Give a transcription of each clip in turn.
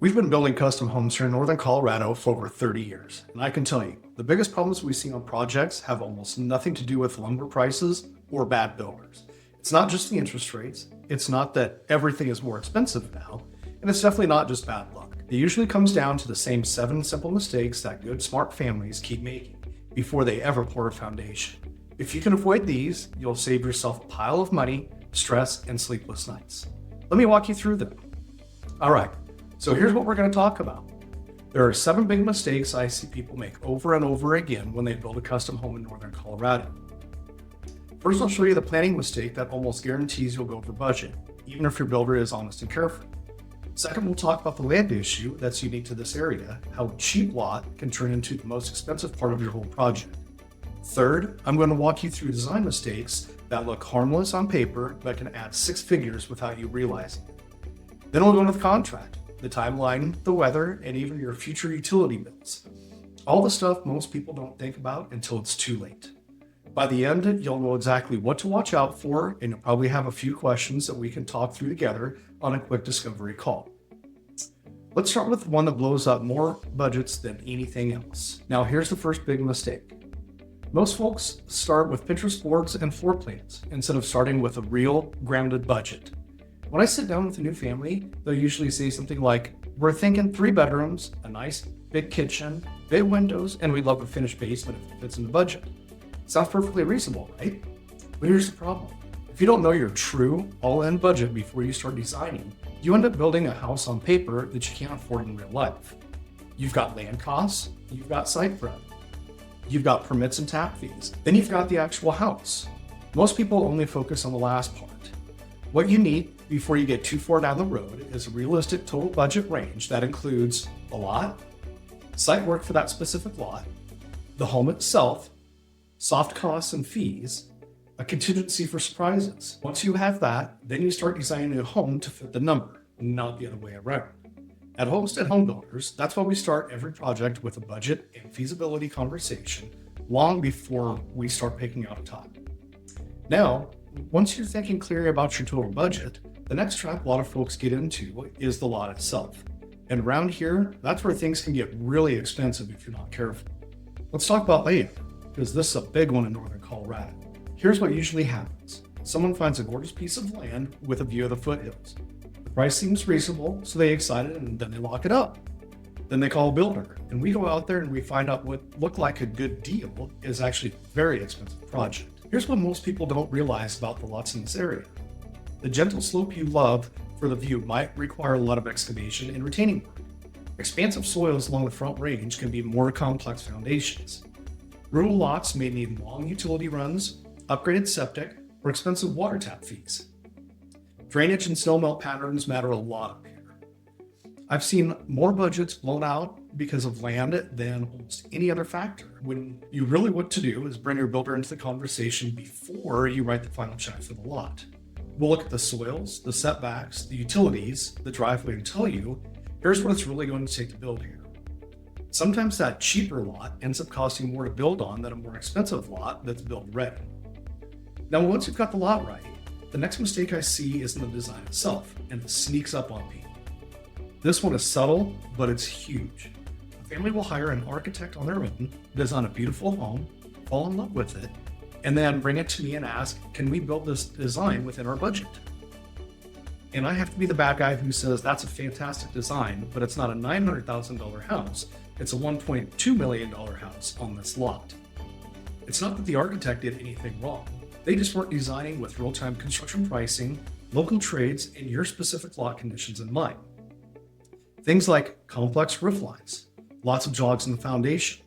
We've been building custom homes here in Northern Colorado for over 30 years, and I can tell you, the biggest problems we see on projects have almost nothing to do with lumber prices or bad builders. It's not just the interest rates, it's not that everything is more expensive now, and it's definitely not just bad luck. It usually comes down to the same 7 simple mistakes that good, smart families keep making before they ever pour a foundation. If you can avoid these, you'll save yourself a pile of money, stress, and sleepless nights. Let me walk you through them. All right. So here's what we're going to talk about. There are 7 big mistakes I see people make over and over again when they build a custom home in Northern Colorado. First, I'll show you the planning mistake that almost guarantees you'll go over budget, even if your builder is honest and careful. Second, we'll talk about the land issue that's unique to this area, how a cheap lot can turn into the most expensive part of your whole project. Third, I'm going to walk you through design mistakes that look harmless on paper but can add 6 figures without you realizing it. Then we'll go into the contract, the timeline, the weather, and even your future utility bills. All the stuff most people don't think about until it's too late. By the end, you'll know exactly what to watch out for, and you'll probably have a few questions that we can talk through together on a quick discovery call. Let's start with one that blows up more budgets than anything else. Now, here's the first big mistake. Most folks start with Pinterest boards and floor plans instead of starting with a real grounded budget. When I sit down with a new family, they'll usually say something like, we're thinking 3 bedrooms, a nice big kitchen, big windows, and we'd love a finished basement if it fits in the budget. Sounds perfectly reasonable, right? But here's the problem. If you don't know your true all-in budget before you start designing, you end up building a house on paper that you can't afford in real life. You've got land costs, you've got site prep, you've got permits and tap fees, then you've got the actual house. Most people only focus on the last part. What you need before you get too far down the road is a realistic total budget range that includes a lot, site work for that specific lot, the home itself, soft costs and fees, a contingency for surprises. Once you have that, then you start designing a home to fit the number, not the other way around. At Homestead Home Builders, that's why we start every project with a budget and feasibility conversation long before we start picking out a top. Now, once you're thinking clearly about your total budget, the next trap a lot of folks get into is the lot itself. And around here, that's where things can get really expensive if you're not careful. Let's talk about land, because this is a big one in Northern Colorado. Here's what usually happens. Someone finds a gorgeous piece of land with a view of the foothills. The price seems reasonable, so they get excited and then they lock it up. Then they call a builder, and we go out there and we find out what looked like a good deal is actually a very expensive project. Here's what most people don't realize about the lots in this area. The gentle slope you love for the view might require a lot of excavation and retaining work. Expansive soils along the front range can be more complex foundations. Rural lots may need long utility runs, upgraded septic, or expensive water tap fees. Drainage and snowmelt patterns matter a lot up here. I've seen more budgets blown out because of land than almost any other factor, when you really what to do is bring your builder into the conversation before you write the final check for the lot. We'll look at the soils, the setbacks, the utilities, the driveway, and tell you, here's what it's really going to take to build here. Sometimes that cheaper lot ends up costing more to build on than a more expensive lot that's build ready. Now, once you've got the lot right, the next mistake I see is in the design itself, and it sneaks up on people. This one is subtle, but it's huge. A family will hire an architect on their own, design a beautiful home, fall in love with it, and then bring it to me and ask, can we build this design within our budget? And I have to be the bad guy who says that's a fantastic design, but it's not a $900,000 house. It's a $1.2 million house on this lot. It's not that the architect did anything wrong. They just weren't designing with real-time construction pricing, local trades, and your specific lot conditions in mind. Things like complex roof lines, lots of jogs in the foundation,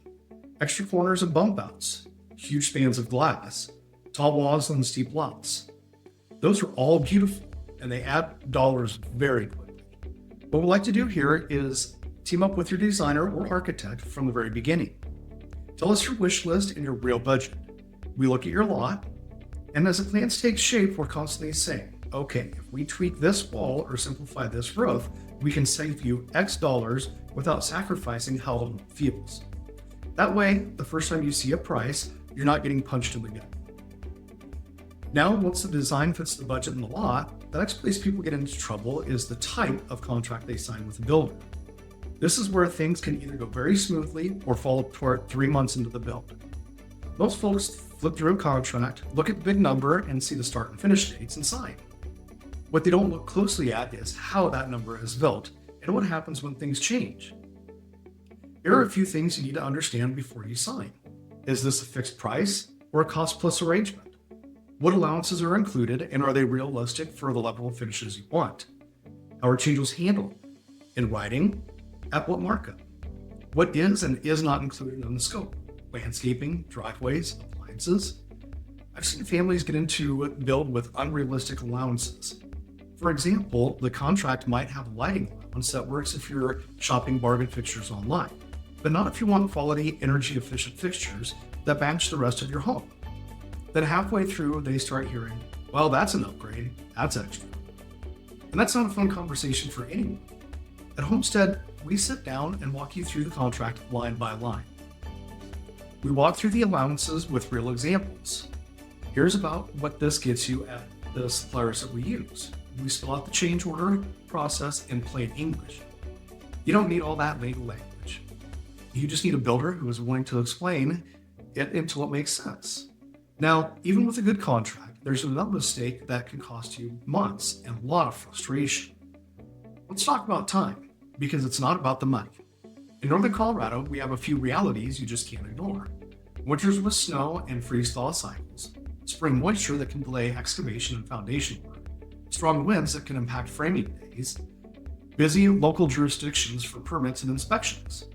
extra corners and bump outs, huge spans of glass, tall walls on steep lots. Those are all beautiful, and they add dollars very quickly. What we like to do here is team up with your designer or architect from the very beginning. Tell us your wish list and your real budget. We look at your lot, and as the plans take shape, we're constantly saying, okay, if we tweak this wall or simplify this roof, we can save you X dollars without sacrificing how the home feels. That way, the first time you see a price, you're not getting punched in the gut. Now, once the design fits the budget in the lot, the next place people get into trouble is the type of contract they sign with the builder. This is where things can either go very smoothly or fall apart 3 months into the build. Most folks flip through a contract, look at the big number, and see the start and finish dates and sign. What they don't look closely at is how that number is built and what happens when things change. Here are a few things you need to understand before you sign. Is this a fixed price or a cost plus arrangement? What allowances are included and are they realistic for the level of finishes you want? How are changes handled? In writing? At what markup? What is and is not included in the scope? Landscaping, driveways, appliances. I've seen families get into build with unrealistic allowances. For example, the contract might have a lighting allowance that works if you're shopping bargain fixtures online, but not if you want quality, energy-efficient fixtures that match the rest of your home. Then halfway through, they start hearing, well, that's an upgrade, that's extra. And that's not a fun conversation for anyone. At Homestead, we sit down and walk you through the contract line by line. We walk through the allowances with real examples. Here's about what this gets you at the suppliers that we use. We spell out the change order process in plain English. You don't need all that legal language. You just need a builder who is willing to explain it until it makes sense. Now, even with a good contract, there's another mistake that can cost you months and a lot of frustration. Let's talk about time, because it's not about the money. In northern Colorado, we have a few realities you just can't ignore. Winters with snow and freeze-thaw cycles, spring moisture that can delay excavation and foundation work, strong winds that can impact framing days, busy local jurisdictions for permits and inspections.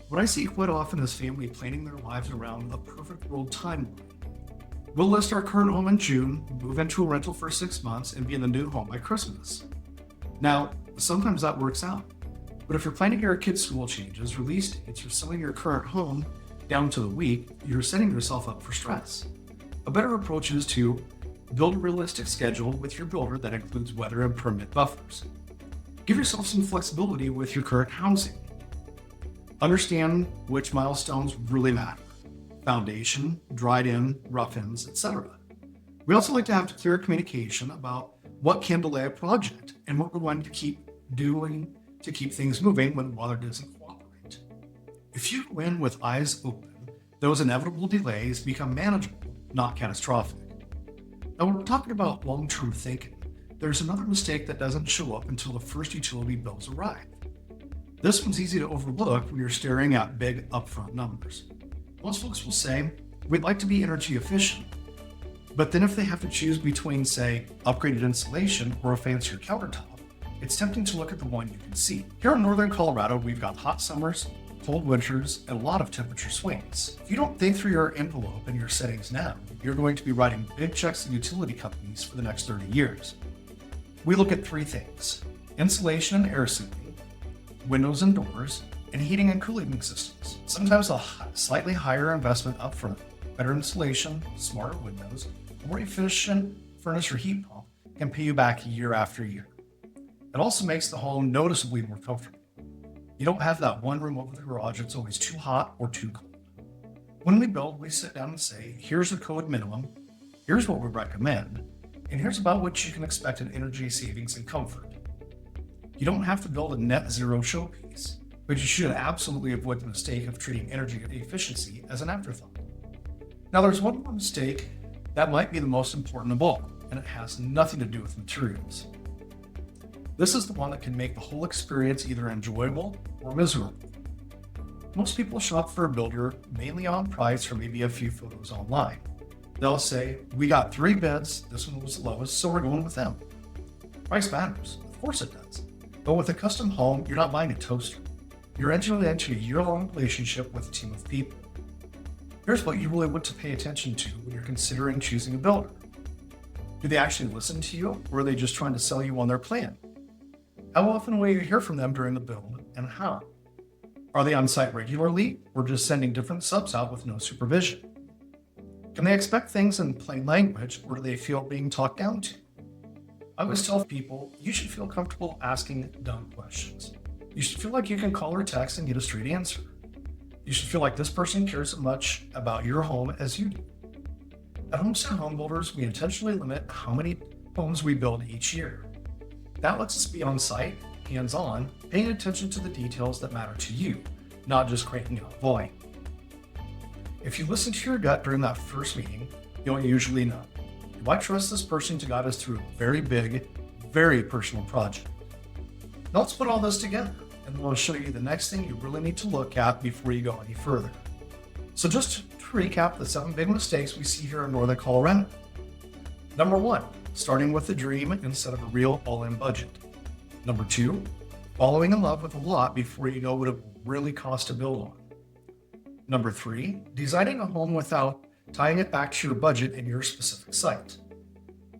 What I see quite often is family planning their lives around a perfect world timeline. We'll list our current home in June, move into a rental for 6 months, and be in the new home by Christmas. Now, sometimes that works out, but if you're planning your kids' school changes, release dates, or selling your current home down to the week, you're setting yourself up for stress. A better approach is to build a realistic schedule with your builder that includes weather and permit buffers. Give yourself some flexibility with your current housing. Understand which milestones really matter. Foundation, dried in, rough ends, etc. We also like to have clear communication about what can delay a project and what we're going to keep doing to keep things moving when weather doesn't cooperate. If you go in with eyes open, those inevitable delays become manageable, not catastrophic. Now, when we're talking about long-term thinking, there's another mistake that doesn't show up until the first utility bills arrive. This one's easy to overlook when you're staring at big upfront numbers. Most folks will say, we'd like to be energy efficient, but then if they have to choose between, say, upgraded insulation or a fancier countertop, it's tempting to look at the one you can see. Here in northern Colorado, we've got hot summers, cold winters, and a lot of temperature swings. If you don't think through your envelope and your settings now, you're going to be writing big checks to utility companies for the next 30 years. We look at 3 things: insulation and air sealing, windows and doors, and heating and cooling systems. Sometimes a slightly higher investment upfront, better insulation, smarter windows, a more efficient furnace or heat pump can pay you back year after year. It also makes the home noticeably more comfortable. You don't have that one room over the garage that's always too hot or too cold. When we build, we sit down and say, here's the code minimum, here's what we recommend, and here's about what you can expect in energy savings and comfort. You don't have to build a net zero showpiece, but you should absolutely avoid the mistake of treating energy efficiency as an afterthought. Now, there's one more mistake that might be the most important of all, and it has nothing to do with materials. This is the one that can make the whole experience either enjoyable or miserable. Most people shop for a builder mainly on price or maybe a few photos online. They'll say, we got 3 bids, this one was the lowest, so we're going with them. Price matters, of course it does. But with a custom home, you're not buying a toaster. You're entering into a year-long relationship with a team of people. Here's what you really want to pay attention to when you're considering choosing a builder. Do they actually listen to you, or are they just trying to sell you on their plan? How often will you hear from them during the build, and how? Are they on site regularly, or just sending different subs out with no supervision? Can they expect things in plain language, or do they feel being talked down to? I always tell people, you should feel comfortable asking dumb questions. You should feel like you can call or text and get a straight answer. You should feel like this person cares as much about your home as you do. At Homestead Home Builders, we intentionally limit how many homes we build each year. That lets us be on site, hands-on, paying attention to the details that matter to you, not just cranking out volume. If you listen to your gut during that first meeting, you'll usually know, do I trust this person to guide us through a very big, very personal project? Now let's put all this together, and then I'll show you the next thing you really need to look at before you go any further. So just to recap the 7 big mistakes we see here in Northern Colorado. Number 1, starting with a dream instead of a real all-in budget. Number 2, falling in love with a lot before you know what it will really cost to build on. Number 3, designing a home without tying it back to your budget and your specific site.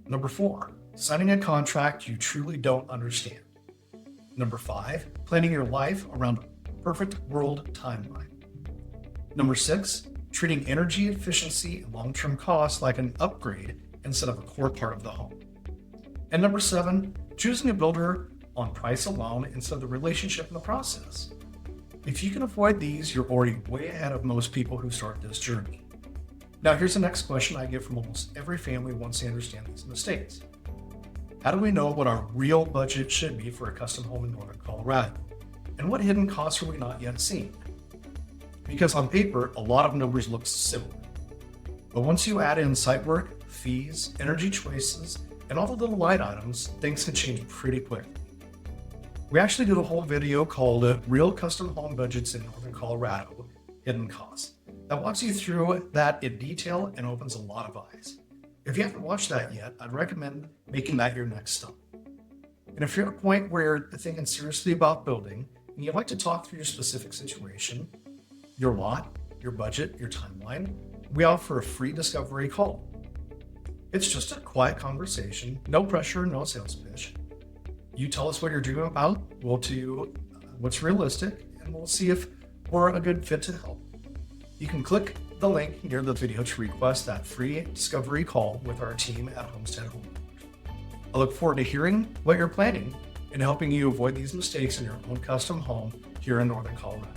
Number 4, signing a contract you truly don't understand. Number 5, planning your life around a perfect world timeline. Number 6, treating energy efficiency and long-term costs like an upgrade instead of a core part of the home. And number 7, choosing a builder on price alone instead of the relationship in the process. If you can avoid these, you're already way ahead of most people who start this journey. Now here's the next question I get from almost every family once they understand these mistakes. How do we know what our real budget should be for a custom home in Northern Colorado? And what hidden costs are we not yet seeing? Because on paper, a lot of numbers look similar. But once you add in site work, fees, energy choices, and all the little light items, things can change pretty quickly. We actually did a whole video called Real Custom Home Budgets in Northern Colorado, Hidden Costs, that walks you through that in detail and opens a lot of eyes. If you haven't watched that yet, I'd recommend making that your next stop. And if you're at a point where you're thinking seriously about building, and you'd like to talk through your specific situation, your lot, your budget, your timeline, we offer a free discovery call. It's just a quiet conversation, no pressure, no sales pitch. You tell us what you're dreaming about, we'll tell you what's realistic, and we'll see if we're a good fit to help. You can click the link near the video to request that free discovery call with our team at Homestead Home. I look forward to hearing what you're planning and helping you avoid these mistakes in your own custom home here in Northern Colorado.